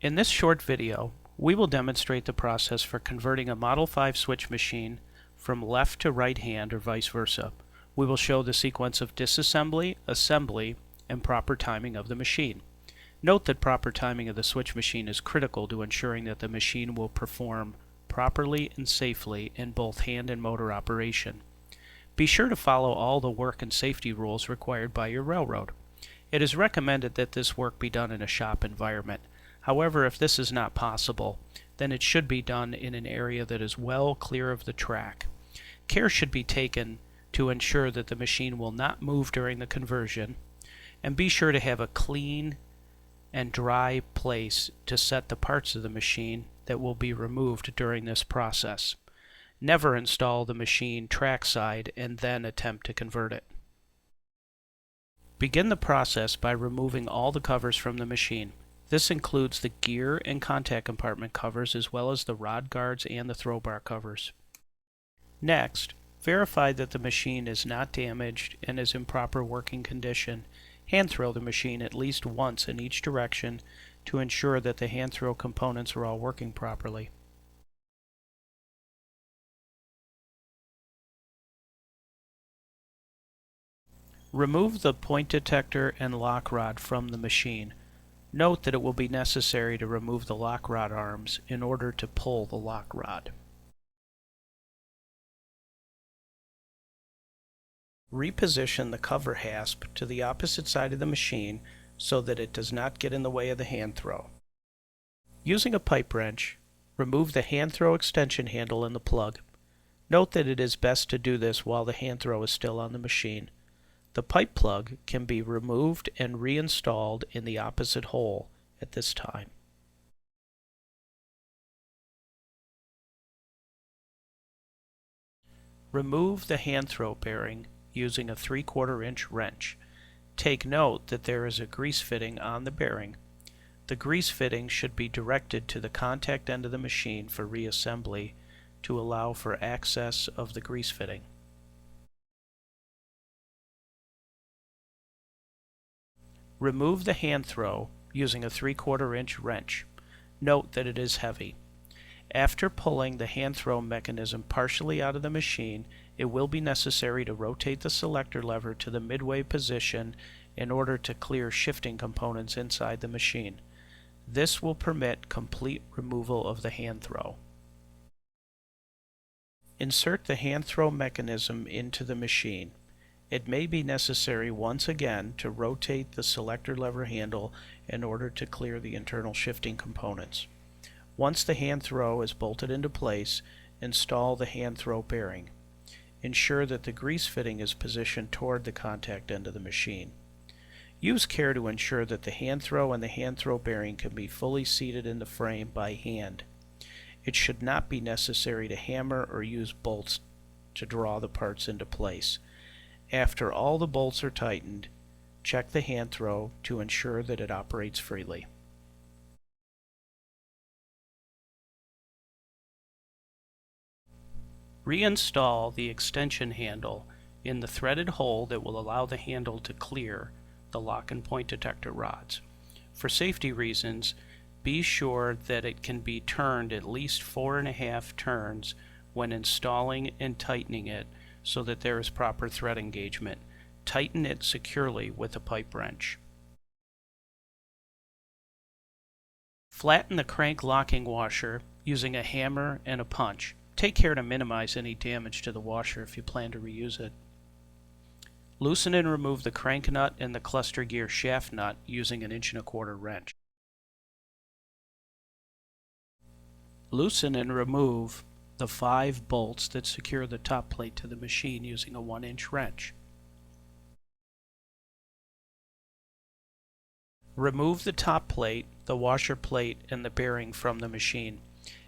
In this short video, we will demonstrate the process for converting a Model 5 switch machine from left to right hand or vice versa. We will show the sequence of disassembly, assembly, and proper timing of the machine. Note that proper timing of the switch machine is critical to ensuring that the machine will perform properly and safely in both hand and motor operation. Be sure to follow all the work and safety rules required by your railroad. It is recommended that this work be done in a shop environment. However, if this is not possible, then it should be done in an area that is well clear of the track. Care should be taken to ensure that the machine will not move during the conversion, and be sure to have a clean and dry place to set the parts of the machine that will be removed during this process. Never install the machine trackside and then attempt to convert it. Begin the process by removing all the covers from the machine. This includes the gear and contact compartment covers as well as the rod guards and the throw bar covers. Next, verify that the machine is not damaged and is in proper working condition. Hand throw the machine at least once in each direction to ensure that the hand throw components are all working properly. Remove the point detector and lock rod from the machine. Note that it will be necessary to remove the lock rod arms in order to pull the lock rod. Reposition the cover hasp to the opposite side of the machine so that it does not get in the way of the hand throw. Using a pipe wrench, remove the hand throw extension handle and the plug. Note that it is best to do this while the hand throw is still on the machine. The pipe plug can be removed and reinstalled in the opposite hole at this time. Remove the hand throw bearing using a 3/4 inch wrench. Take note that there is a grease fitting on the bearing. The grease fitting should be directed to the contact end of the machine for reassembly to allow for access of the grease fitting. Remove the hand throw using a 3/4 inch wrench. Note that it is heavy. After pulling the hand throw mechanism partially out of the machine, it will be necessary to rotate the selector lever to the midway position in order to clear shifting components inside the machine. This will permit complete removal of the hand throw. Insert the hand throw mechanism into the machine. It may be necessary once again to rotate the selector lever handle in order to clear the internal shifting components. Once the hand throw is bolted into place, install the hand throw bearing. Ensure that the grease fitting is positioned toward the contact end of the machine. Use care to ensure that the hand throw and the hand throw bearing can be fully seated in the frame by hand. It should not be necessary to hammer or use bolts to draw the parts into place. After all the bolts are tightened, check the hand throw to ensure that it operates freely. Reinstall the extension handle in the threaded hole that will allow the handle to clear the lock and point detector rods. For safety reasons, be sure that it can be turned at least 4.5 turns when installing and tightening it so that there is proper thread engagement. Tighten it securely with a pipe wrench. Flatten the crank locking washer using a hammer and a punch. Take care to minimize any damage to the washer if you plan to reuse it. Loosen and remove the crank nut and the cluster gear shaft nut using an 1.25 inch wrench. Loosen and remove the 5 bolts that secure the top plate to the machine using a 1-inch wrench. Remove the top plate, the washer plate, and the bearing from the machine.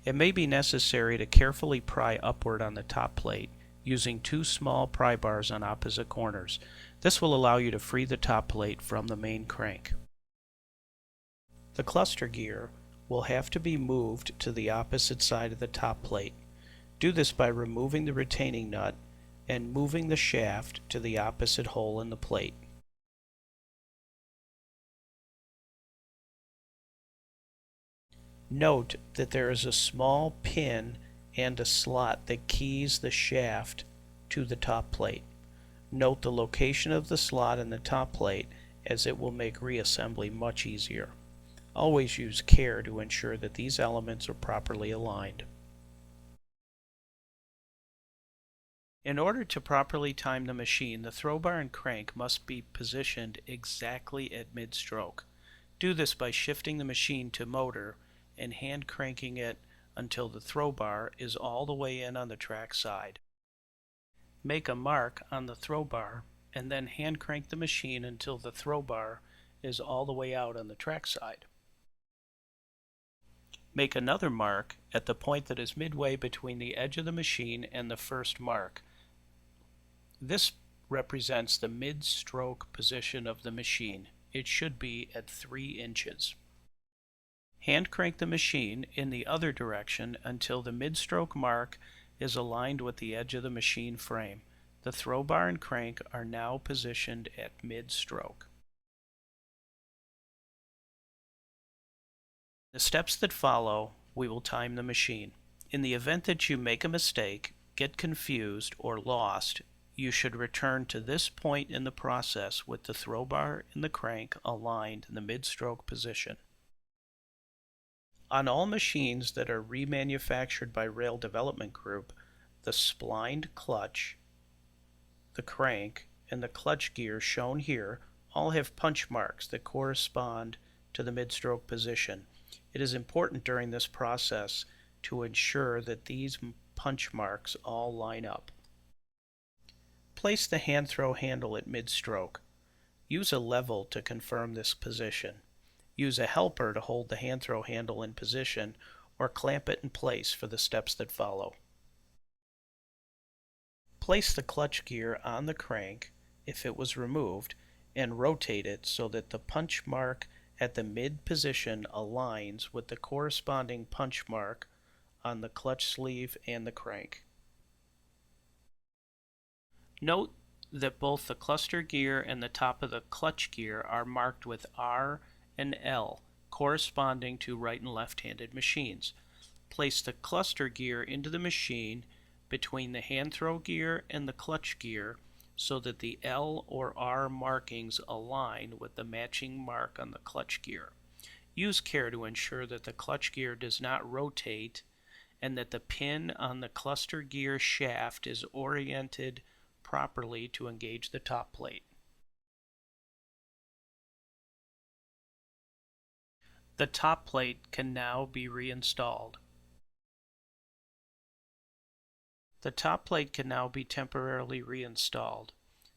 It may be necessary to carefully pry upward on the top plate using 2 small pry bars on opposite corners. This will allow you to free the top plate from the main crank. The cluster gear will have to be moved to the opposite side of the top plate. Do this by removing the retaining nut and moving the shaft to the opposite hole in the plate. Note that there is a small pin and a slot that keys the shaft to the top plate. Note the location of the slot in the top plate, as it will make reassembly much easier. Always use care to ensure that these elements are properly aligned. In order to properly time the machine, the throw bar and crank must be positioned exactly at mid-stroke. Do this by shifting the machine to motor and hand cranking it until the throw bar is all the way in on the track side. Make a mark on the throw bar and then hand crank the machine until the throw bar is all the way out on the track side. Make another mark at the point that is midway between the edge of the machine and the first mark. This represents the mid-stroke position of the machine. It should be at 3 inches. Hand crank the machine in the other direction until the mid-stroke mark is aligned with the edge of the machine frame. The throw bar and crank are now positioned at mid-stroke. The steps that follow, we will time the machine. In the event that you make a mistake, get confused, or lost, you should return to this point in the process with the throw bar and the crank aligned in the mid-stroke position. On all machines that are remanufactured by Rail Development Group, the splined clutch, the crank, and the clutch gear shown here all have punch marks that correspond to the mid-stroke position. It is important during this process to ensure that these punch marks all line up. Place the hand throw handle at mid-stroke. Use a level to confirm this position. Use a helper to hold the hand throw handle in position, or clamp it in place for the steps that follow. Place the clutch gear on the crank if it was removed and rotate it so that the punch mark at the mid position aligns with the corresponding punch mark on the clutch sleeve and the crank. Note that both the cluster gear and the top of the clutch gear are marked with R and L, corresponding to right and left-handed machines. Place the cluster gear into the machine between the hand throw gear and the clutch gear so that the L or R markings align with the matching mark on the clutch gear. Use care to ensure that the clutch gear does not rotate and that the pin on the cluster gear shaft is oriented properly to engage the top plate. The top plate can now be reinstalled. The top plate can now be temporarily reinstalled.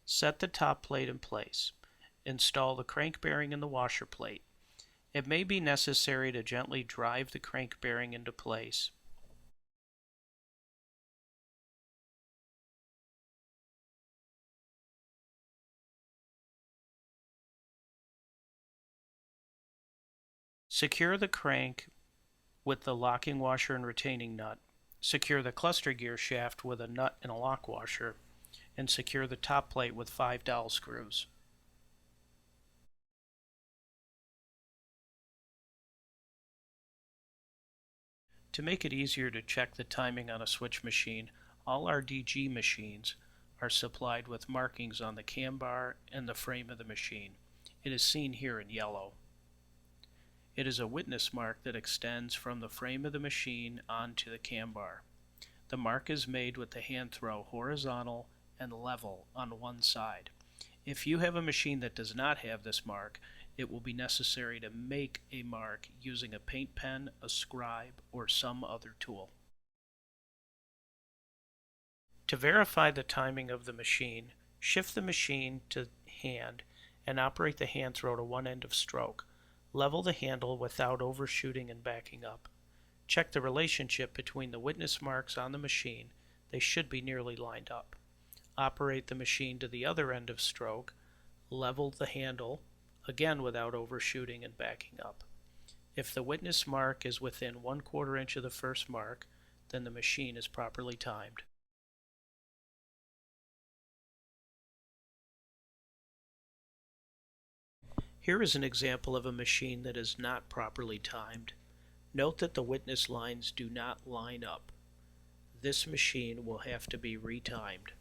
Set the top plate in place. Install the crank bearing in the washer plate. It may be necessary to gently drive the crank bearing into place. Secure the crank with the locking washer and retaining nut. Secure the cluster gear shaft with a nut and a lock washer, and secure the top plate with 5 dowel screws. To make it easier to check the timing on a switch machine, all our DG machines are supplied with markings on the cam bar and the frame of the machine. It is seen here in yellow. It is a witness mark that extends from the frame of the machine onto the cam bar. The mark is made with the hand throw horizontal and level on one side. If you have a machine that does not have this mark, it will be necessary to make a mark using a paint pen, a scribe, or some other tool. To verify the timing of the machine, shift the machine to hand and operate the hand throw to one end of stroke. Level the handle without overshooting and backing up. Check the relationship between the witness marks on the machine. They should be nearly lined up. Operate the machine to the other end of stroke. Level the handle, again without overshooting and backing up. If the witness mark is within 1/4 inch of the first mark, then the machine is properly timed. Here is an example of a machine that is not properly timed. Note that the witness lines do not line up. This machine will have to be retimed.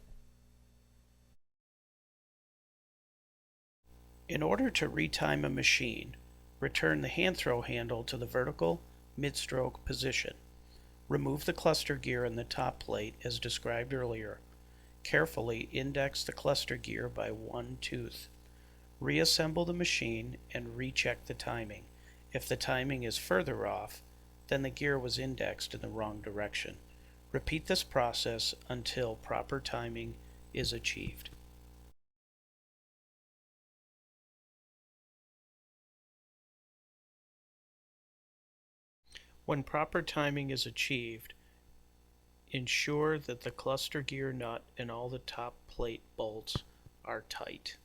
In order to retime a machine, return the hand throw handle to the vertical mid-stroke position. Remove the cluster gear in the top plate as described earlier. Carefully index the cluster gear by one tooth. Reassemble the machine and recheck the timing. If the timing is further off, then the gear was indexed in the wrong direction. Repeat this process until proper timing is achieved. When proper timing is achieved, ensure that the cluster gear nut and all the top plate bolts are tight.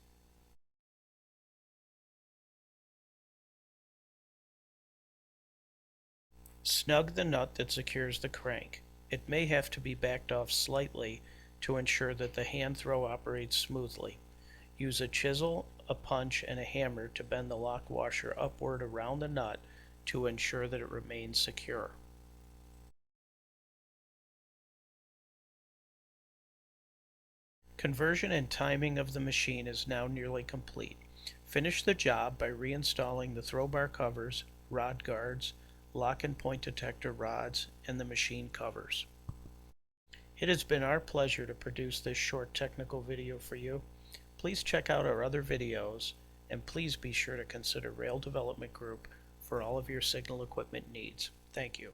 Snug the nut that secures the crank. It may have to be backed off slightly to ensure that the hand throw operates smoothly. Use a chisel, a punch, and a hammer to bend the lock washer upward around the nut to ensure that it remains secure. Conversion and timing of the machine is now nearly complete. Finish the job by reinstalling the throw bar covers, rod guards, lock and point detector rods, and the machine covers. It has been our pleasure to produce this short technical video for you. Please check out our other videos, and please be sure to consider Rail Development Group for all of your signal equipment needs. Thank you.